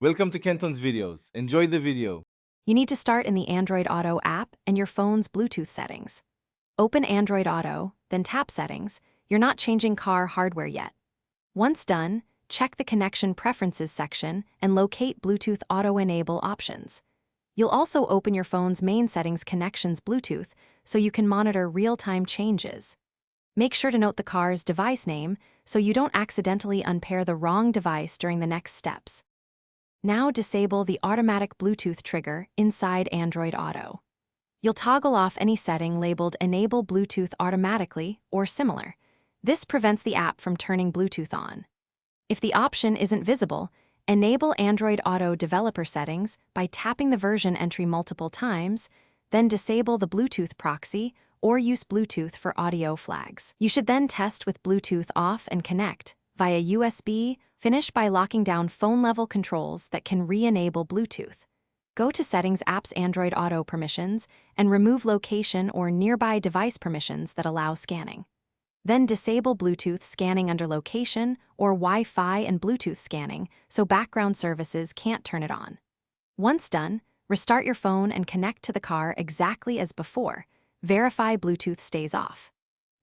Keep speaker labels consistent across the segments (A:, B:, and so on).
A: Welcome to Kenton's videos. Enjoy the video.
B: You need to start in the Android Auto app and your phone's Bluetooth settings. Open Android Auto, then tap Settings. You're not changing car hardware yet. Once done, check the Connection Preferences section and locate Bluetooth Auto Enable options. You'll also open your phone's main settings connections Bluetooth so you can monitor real-time changes. Make sure to note the car's device name so you don't accidentally unpair the wrong device during the next steps. Now disable the automatic Bluetooth trigger inside Android Auto. You'll toggle off any setting labeled Enable Bluetooth Automatically or similar. This prevents the app from turning Bluetooth on. If the option isn't visible, enable Android Auto developer settings by tapping the version entry multiple times, then disable the Bluetooth proxy or use Bluetooth for audio flags. You should then test with Bluetooth off and connect via USB. Finish by locking down phone-level controls that can re-enable Bluetooth. Go to Settings App's Android Auto permissions and remove location or nearby device permissions that allow scanning. Then disable Bluetooth scanning under location or Wi-Fi and Bluetooth scanning so background services can't turn it on. Once done, restart your phone and connect to the car exactly as before. Verify Bluetooth stays off.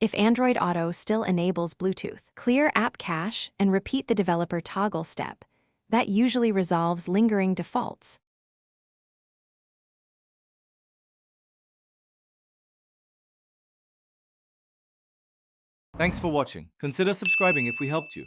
B: If Android Auto still enables Bluetooth, clear app cache and repeat the developer toggle step. That usually resolves lingering defaults.
A: Thanks for watching. Consider subscribing if we helped you.